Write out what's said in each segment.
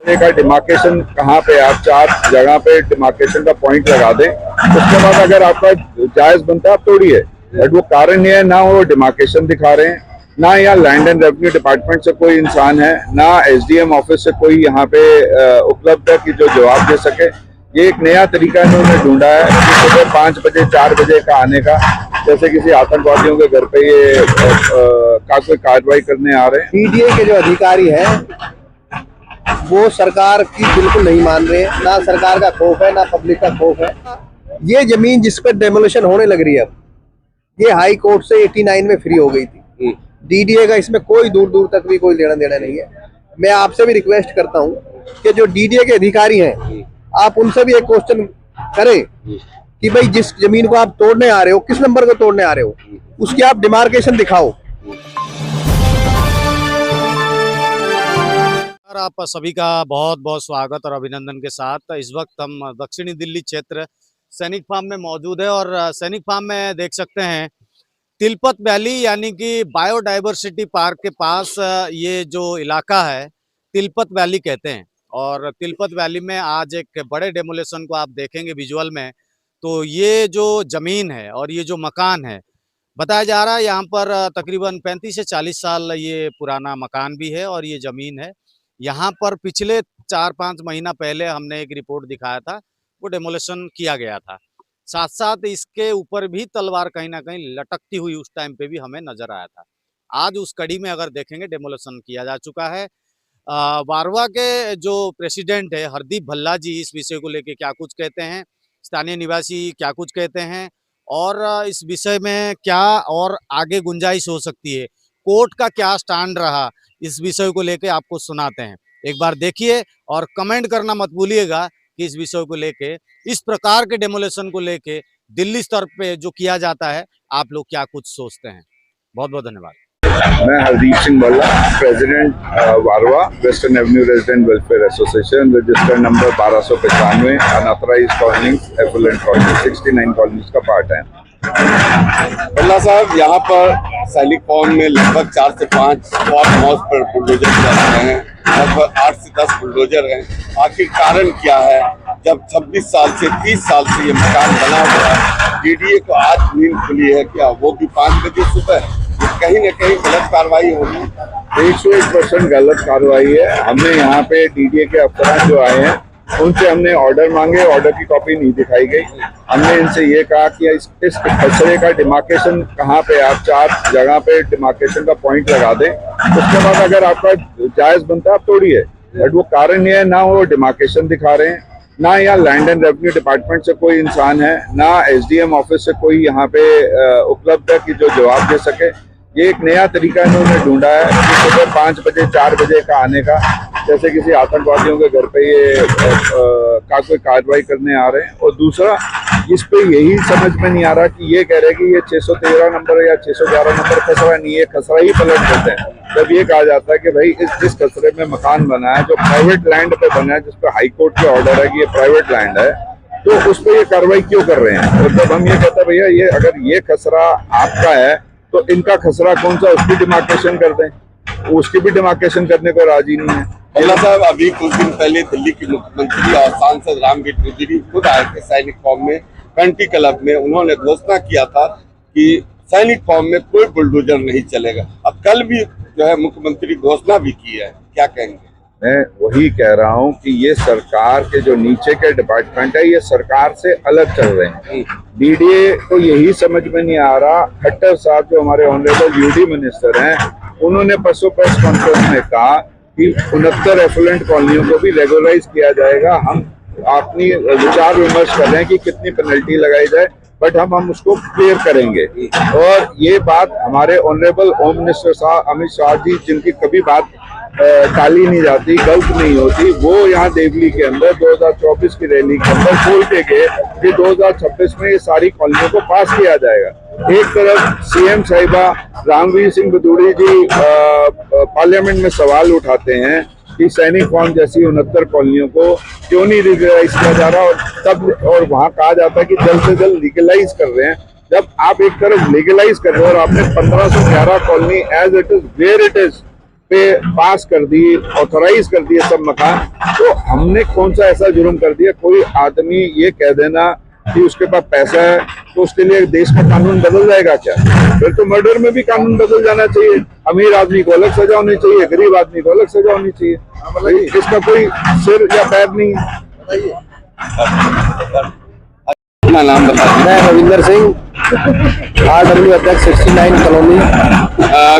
रास्ते का डिमार्केशन कहाँ पे, आप 4 जगह पे डिमार्केशन का पॉइंट लगा दें, उसके बाद अगर आपका जायज बनता है आप तोड़िए। बट वो कारण ये है, ना वो डिमार्केशन दिखा रहे हैं, ना यहाँ लैंड एंड रेवेन्यू डिपार्टमेंट से कोई इंसान है, ना एसडीएम ऑफिस से कोई यहाँ पे उपलब्ध है कि जो जवाब दे सके। ये एक नया तरीका इन्होंने ढूंढा है कि सुबह 5 बजे 4 बजे का आने का, जैसे किसी आतंकवादियों के घर पे ये कोई कार्रवाई करने आ रहे हैं। डीडीए के जो अधिकारी हैं वो सरकार की बिल्कुल नहीं मान रहे हैं, ना सरकार का खौफ है ना पब्लिक का खौफ है। ये जमीन जिस पर डेमोलिशन होने लग रही है अब, ये हाई कोर्ट से 89 में फ्री हो गई थी। डीडीए का इसमें कोई दूर दूर तक भी कोई लेना देना नहीं है। मैं आपसे भी रिक्वेस्ट करता हूँ कि जो डीडीए के अधिकारी हैं आप उनसे भी एक क्वेश्चन करें कि भाई जिस जमीन को आप तोड़ने आ रहे हो, किस नंबर को तोड़ने आ रहे हो, उसकी आप डिमार्केशन दिखाओ। आप सभी का बहुत बहुत स्वागत और अभिनंदन के साथ इस वक्त हम दक्षिणी दिल्ली क्षेत्र सैनिक फार्म में मौजूद है और सैनिक फार्म में देख सकते हैं तिलपत वैली यानी कि बायोडाइवर्सिटी पार्क के पास ये जो इलाका है तिलपत वैली कहते हैं। और तिलपत वैली में आज एक बड़े डेमोलेशन को आप देखेंगे विजुअल में। तो ये जो ज़मीन है और ये जो मकान है, बताया जा रहा है यहाँ पर तकरीबन 35 से 40 साल ये पुराना मकान भी है और ये ज़मीन है। यहाँ पर पिछले 4-5 महीना पहले हमने एक रिपोर्ट दिखाया था, वो डेमोलेशन किया गया था। साथ साथ इसके ऊपर भी तलवार कहीं ना कहीं लटकती हुई उस टाइम पे भी हमें नजर आया था। आज उस कड़ी में अगर देखेंगे डेमोलेशन किया जा चुका है। वारवा के जो प्रेसिडेंट है हरदीप भल्ला जी इस विषय को लेके क्या कुछ कहते हैं, स्थानीय निवासी क्या कुछ कहते हैं और इस विषय में क्या और आगे गुंजाइश हो सकती है, कोर्ट का क्या स्टैंड रहा, इस विषय को लेके आपको सुनाते हैं। एक बार देखिए और कमेंट करना मत भूलिएगा कि इस विषय को लेके, इस प्रकार के डेमोलेशन को लेके दिल्ली स्तर पे जो किया जाता है, आप लोग क्या कुछ सोचते हैं। बहुत बहुत धन्यवाद। मैं Hardeep Singh Bhalla, president Warwa western avenue resident welfare association, register number 1295, unauthorised colony, affluent colony, 69 colonies का पार्ट है। भल्ला साहब, यहाँ पर सैनिक फार्म में लगभग 4 से 5 स्पॉट हाउस पर बुलडोजर चल रहे हैं, लगभग 8 से 10 बुलडोजर हैं। आखिर कारण क्या है? जब 26 साल से 30 साल से ये मकान बना हुआ है, डीडीए को आज नींद खुली है क्या? वो भी 5 बजे सुबह। कहीं न कहीं गलत कार्रवाई होगी। 101% गलत कार्रवाई है। हमने यहाँ पे डीडीए के अफसरान जो आए हैं उनसे हमने ऑर्डर मांगे, ऑर्डर की कॉपी नहीं दिखाई गई। हमने इनसे ये कहा कि इस कचरे का डिमार्केशन कहाँ पे, आप 4 जगह पे डिमार्केशन का पॉइंट लगा दें, उसके बाद अगर आपका जायज बनता है आप तोड़िए। बट वो कारण ये है, ना वो डिमार्केशन दिखा रहे हैं, ना यहाँ लैंड एंड रेवेन्यू डिपार्टमेंट से कोई इंसान है, ना एसडीएम ऑफिस से कोई यहाँ पे उपलब्ध है कि जो जवाब दे सके। ये एक नया तरीका इन्होंने ढूंढा है कि सुबह 5 बजे 4 बजे का आने का, जैसे किसी आतंकवादियों के घर पे ये कोई कार्रवाई करने आ रहे हैं। और दूसरा, इस पे यही समझ में नहीं आ रहा कि ये कह रहे हैं कि ये 613 नंबर या 611 नंबर खसरा नहीं है, खसरा ही पलट देते हैं। जब ये कहा जाता है कि भाई जिस खसरे में मकान बना है, जो प्राइवेट लैंड पे बना है, जिसपे हाई कोर्ट के ऑर्डर है कि ये प्राइवेट लैंड है, तो उस पर ये कार्रवाई क्यों कर रहे हैं? और जब हम ये कहते हैं भैया ये अगर ये खसरा आपका है तो इनका खसरा कौन सा, उसकी डिमार्केशन कर दें, उसकी भी डिमार्केशन करने को राजी नहीं है। भल्ला साहब, अभी कुछ दिन पहले दिल्ली के मुख्यमंत्री और सांसद रामवीर चौधरी खुद आए थे सैनिक फार्म में, कंट्री क्लब में। उन्होंने घोषणा किया था कि सैनिक फार्म में कोई बुलडोजर नहीं चलेगा। अब कल भी जो है मुख्यमंत्री घोषणा भी की है, क्या कहेंगे? मैं वही कह रहा हूँ कि ये सरकार के जो नीचे के डिपार्टमेंट है ये सरकार से अलग चल रहे हैं। डीडीए को यही समझ में नहीं आ रहा। खट्टर साहब जो हमारे ऑनरेबल यूडी मिनिस्टर हैं, उन्होंने परसों प्रेस कॉन्फ्रेंस में कहा कि 69 एफुलेंट कॉलोनियों को भी रेगुलराइज किया जाएगा। हम अपनी विचार विमर्श कर रहे हैं कि कितनी पेनल्टी लगाई जाए, बट हम उसको क्लियर करेंगे। और ये बात हमारे ऑनरेबल होम मिनिस्टर साहब अमित शाह जी, जिनकी कभी बात टाली नहीं जाती, गलत नहीं होती, वो यहाँ देवली के अंदर 2024 की रैली के अंदर बोल के गए कि 2026 में ये सारी कॉलोनियों को पास किया जाएगा। एक तरफ सीएम साहिबा रामवीर सिंह भदौड़ी जी पार्लियामेंट में सवाल उठाते हैं कि सैनिक फार्म जैसी 69 कॉलोनियों को क्यों नहीं लीगलाइज किया जा रहा, और वहाँ कहा जाता है कि जल्द से जल्द लीगलाइज कर रहे हैं। जब आप एक तरफ लीगलाइज कर रहे हो और आपने 1511 colony as it is where it is पे पास कर दी, ऑथराइज कर दिए सब मकान, तो हमने कौन सा ऐसा जुर्म कर दिया? कोई आदमी ये कह देना कि उसके पास पैसा है तो उसके लिए देश का कानून बदल जाएगा क्या? फिर तो मर्डर में भी कानून बदल जाना चाहिए। अमीर आदमी को अलग सजा होनी चाहिए, गरीब आदमी को अलग सजा होनी चाहिए। इसका कोई सिर या पैर नहीं है। अपना नाम बता दीजिए। मैं रविंदर सिंह, RW अध्यक्ष 69 कॉलोनी।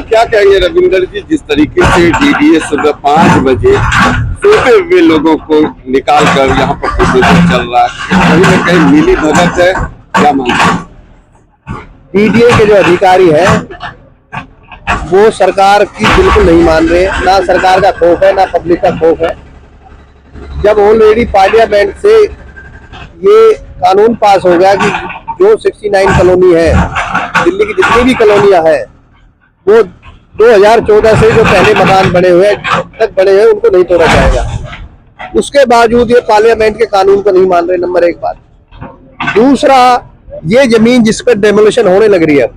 क्या कहेंगे रविंदर जी, जिस तरीके से डीडीए सुबह 5 बजे सोते हुए लोगों को निकाल कर यहाँ पर बुलडोजर चल रहा है, कहीं न कहीं मिली भगत है, क्या मानते हैं? डीडीए के जो अधिकारी हैं वो सरकार की बिल्कुल नहीं मान रहे, ना सरकार का खौफ है ना पब्लिक का खौफ है। जब ऑलरेडी पार्लियामेंट से ये कानून पास हो गया कि जो 69 कॉलोनी है, दिल्ली की जितनी भी कॉलोनियां हैं, वो 2014 से जो पहले मकान बने हुए हैं तक बने हुए उनको नहीं तोड़ा जाएगा। उसके बावजूद ये पार्लियामेंट के कानून को नहीं मान रहे, नंबर 1 बात। दूसरा, ये जमीन जिस पर डेमोलिशन होने लग रही है,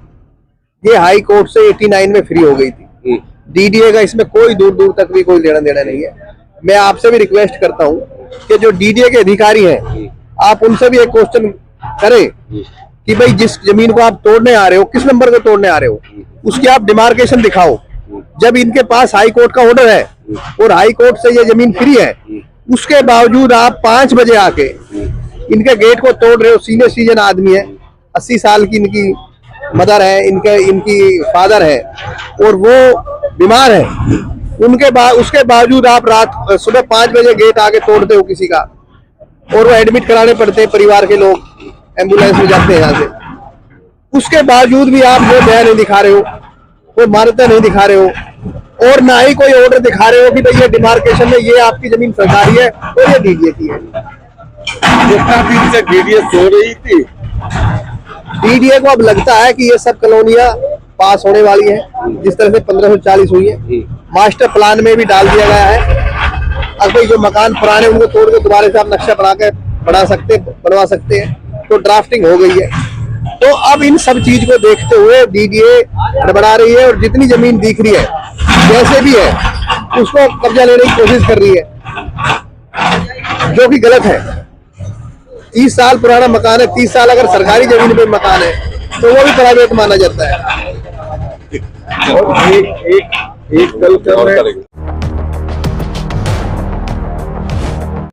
ये हाई कोर्ट से 89 में फ्री हो गई थी। डीडीए का इसमें कोई दूर दूर तक भी कोई लेना देना नहीं है। मैं आपसे भी रिक्वेस्ट करता हूं कि जो डीडीए के अधिकारी हैं, आप उनसे भी एक क्वेश्चन करें कि भाई जिस जमीन को आप तोड़ने आ रहे हो, किस नंबर को तोड़ने आ रहे हो, उसकी आप डिमार्केशन दिखाओ। जब इनके पास हाई कोर्ट का ऑर्डर है और हाई कोर्ट से ये जमीन फ्री है, उसके बावजूद आप 5 बजे आके इनके गेट को तोड़ रहे हो। सीनियर सिटीजन आदमी है, 80 साल की इनकी मदर है, इनकी फादर है और वो बीमार है। उसके बावजूद आप सुबह 5 बजे गेट आके तोड़ते हो किसी का, और वो एडमिट कराने पड़ते हैं परिवार के लोग, एम्बुलेंस में जाते हैं यहाँ से। उसके बावजूद भी आप वो दया नहीं दिखा रहे हो, कोई मान्यता नहीं दिखा रहे हो, और ना ही कोई ऑर्डर दिखा रहे हो कि भाई ये डिमार्केशन में ये आपकी जमीन सरकारी है और ये डीडीए की है। जितना दिन से डीडीए सो रही थी, डीडीए को अब लगता है कि ये सब कॉलोनियां पास होने वाली है, जिस तरह से 1540 हुई है। मास्टर प्लान में भी डाल दिया गया है, अगर जो मकान पुराने उनको तोड़ के दोबारा से आप नक्शा बनवा सकते हैं, तो ड्राफ्टिंग हो गई है। तो अब इन सब चीज को देखते हुए डीडीए गड़बड़ा रही है और जितनी जमीन दिख रही है जैसे भी है उसको कब्जा लेने की कोशिश कर रही है, जो कि गलत है। 30 साल पुराना मकान है, 30 साल अगर सरकारी जमीन पे मकान है तो वो भी प्राइवेट माना जाता है। और एक कल